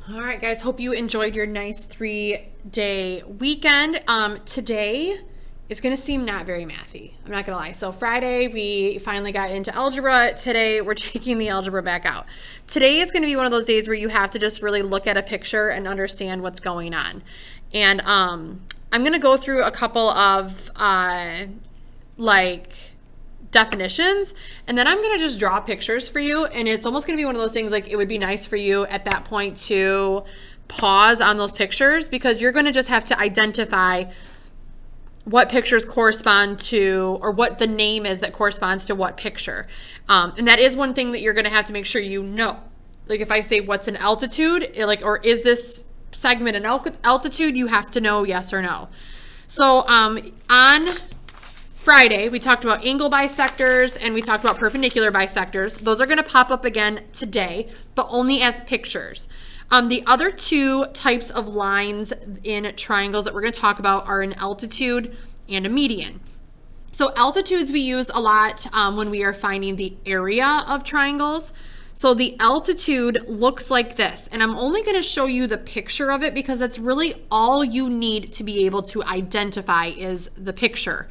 All right, guys, hope you enjoyed your nice 3-day weekend. Today is going to seem not very mathy. I'm not going to lie. So Friday, we finally got into algebra. Today, we're taking the algebra back out. Today is going to be one of those days where you have to just really look at a picture and understand what's going on. And I'm going to go through a couple of definitions, and then I'm going to just draw pictures for you, and it's almost going to be one of those things like it would be nice for you at that point to pause on those pictures, because you're going to just have to identify what pictures correspond to, or what the name is that corresponds to what picture. And that is one thing that you're going to have to make sure you know. Like if I say what's an altitude, or is this segment an altitude, you have to know yes or no. So on Friday, we talked about angle bisectors and we talked about perpendicular bisectors. Those are going to pop up again today, but only as pictures. The other two types of lines in triangles that we're going to talk about are an altitude and a median. So altitudes we use a lot when we are finding the area of triangles. So the altitude looks like this, and I'm only going to show you the picture of it because that's really all you need to be able to identify is the picture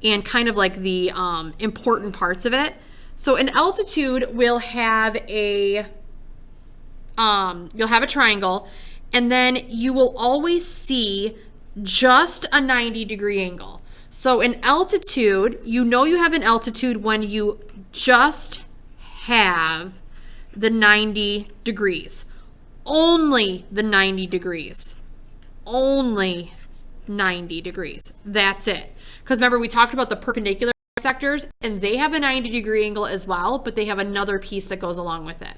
and kind of like the important parts of it. So an altitude will have a, you'll have a triangle, and then you will always see just a 90-degree angle. So an altitude, you know you have an altitude when you just have the 90 degrees. Only the 90 degrees. Only 90 degrees. That's it. Because remember, we talked about the perpendicular sectors, and they have a 90-degree angle as well, but they have another piece that goes along with it.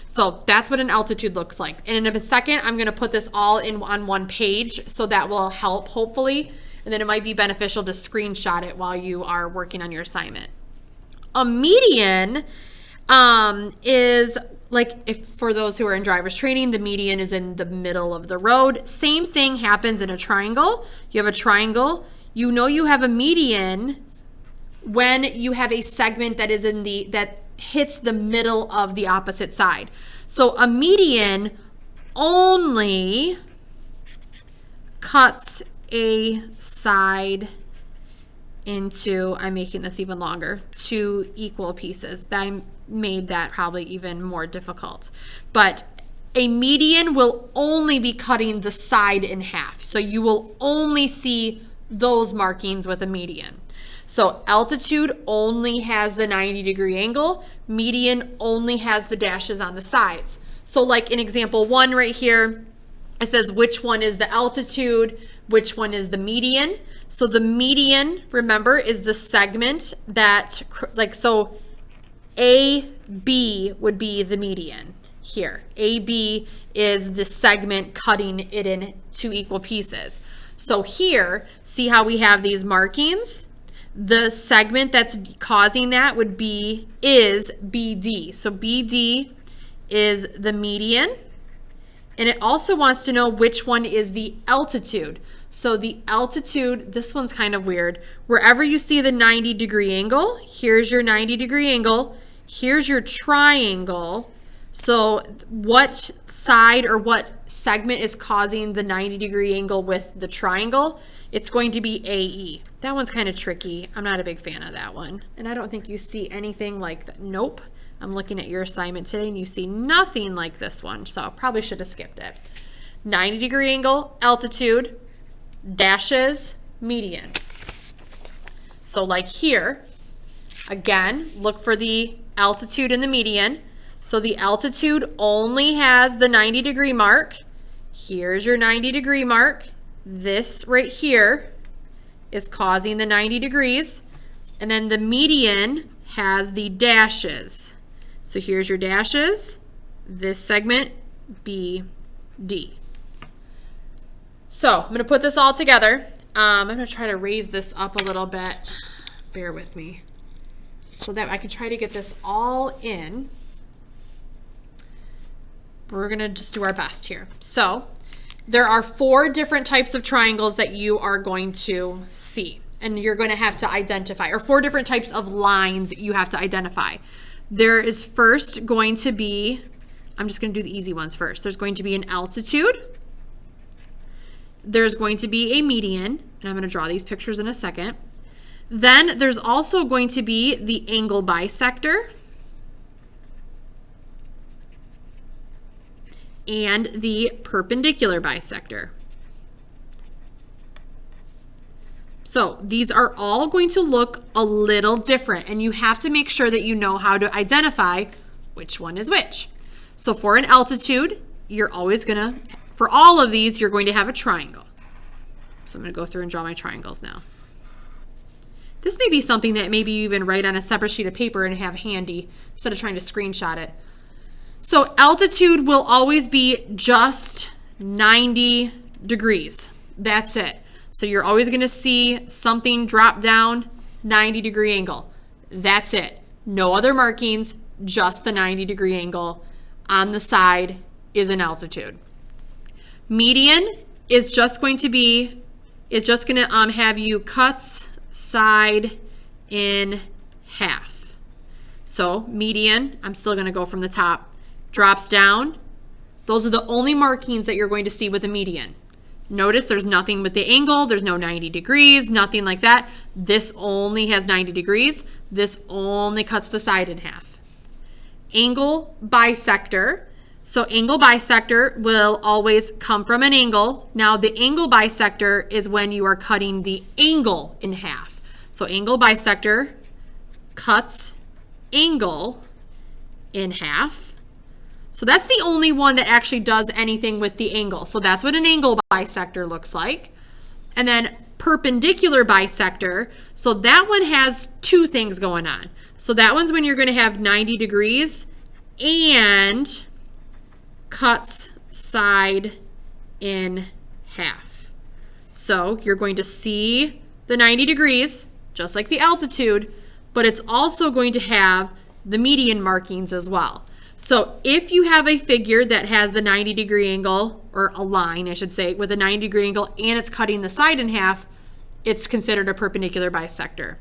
So that's what an altitude looks like. And in a second, I'm going to put this all in on one page, so that will help, hopefully. And then it might be beneficial to screenshot it while you are working on your assignment. A median is like, if for those who are in driver's training, the median is in the middle of the road. Same thing happens in a triangle. You have a triangle. You know you have a median when you have a segment that is that hits the middle of the opposite side. So a median only cuts a side into, I'm making this even longer, 2 equal pieces. I made that probably even more difficult. But a median will only be cutting the side in half. So you will only see those markings with a median. So altitude only has the 90-degree angle. Median only has the dashes on the sides. So like in example 1 right here, it says which one is the altitude, which one is the median. So the median, remember, is the segment that, like, so AB would be the median here. AB is the segment cutting it in 2 equal pieces. So here, see how we have these markings? The segment that's causing that is BD. So BD is the median. And it also wants to know which one is the altitude. So the altitude, this one's kind of weird. Wherever you see the 90-degree angle, here's your 90-degree angle. Here's your triangle. So what side or what segment is causing the 90-degree angle with the triangle? It's going to be AE. That one's kind of tricky. I'm not a big fan of that one. And I don't think you see anything like that. Nope. I'm looking at your assignment today and you see nothing like this one. So I probably should have skipped it. 90-degree angle, altitude, dashes, median. So like here, again, look for the altitude and the median. So the altitude only has the 90-degree mark. Here's your 90-degree mark. This right here is causing the 90 degrees. And then the median has the dashes. So here's your dashes. This segment, BD. So I'm going to put this all together. I'm going to try to raise this up a little bit. Bear with me. So that I can try to get this all in. We're going to just do our best here. So there are 4 different types of triangles that you are going to see, and you're going to have to identify, or 4 different types of lines you have to identify. There is first going to be I'm just going to do the easy ones first. There's going to be an altitude. There's going to be a median, and I'm going to draw these pictures in a second. Then there's also going to be the angle bisector and the perpendicular bisector. So these are all going to look a little different, and you have to make sure that you know how to identify which one is which. So for an altitude, you're always gonna, for all of these, you're going to have a triangle. So I'm gonna go through and draw my triangles now. This may be something that maybe you even write on a separate sheet of paper and have handy instead of trying to screenshot it. So altitude will always be just 90 degrees. That's it. So you're always going to see something drop down, 90-degree angle. That's it. No other markings, just the 90-degree angle on the side is an altitude. Median is just going to have you cuts side in half. So median, I'm still going to go from the top, drops down. Those are the only markings that you're going to see with a median. Notice there's nothing with the angle, there's no 90 degrees, nothing like that. This only has 90 degrees. This only cuts the side in half. Angle bisector. So angle bisector will always come from an angle. Now the angle bisector is when you are cutting the angle in half. So angle bisector cuts angle in half. So that's the only one that actually does anything with the angle. So that's what an angle bisector looks like. And then perpendicular bisector, so that one has two things going on. So that one's when you're going to have 90 degrees and cuts side in half. So you're going to see the 90 degrees, just like the altitude, but it's also going to have the median markings as well. So if you have a figure that has the 90-degree angle, or a line, I should say, with a 90-degree angle, and it's cutting the side in half, it's considered a perpendicular bisector.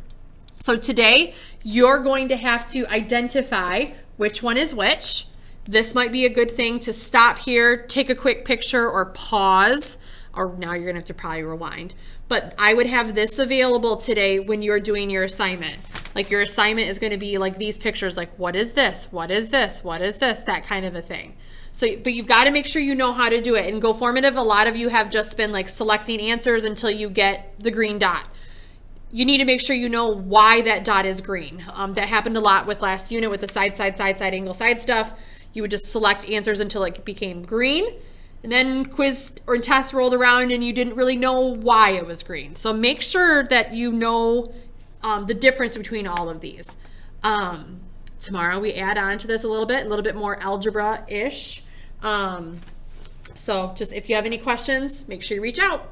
So today, you're going to have to identify which one is which. This might be a good thing to stop here, take a quick picture, or pause, or now you're going to have to probably rewind. But I would have this available today when you're doing your assignment. Like your assignment is going to be like these pictures, like what is this? What is this? What is this? That kind of a thing. So, but you've got to make sure you know how to do it. In Go Formative, a lot of you have just been like selecting answers until you get the green dot. You need to make sure you know why that dot is green. That happened a lot with last unit with the side, angle, side stuff. You would just select answers until it became green. And then quiz or test rolled around and you didn't really know why it was green. So make sure that you know the difference between all of these. Tomorrow we add on to this a little bit more algebra-ish. So just if you have any questions, make sure you reach out.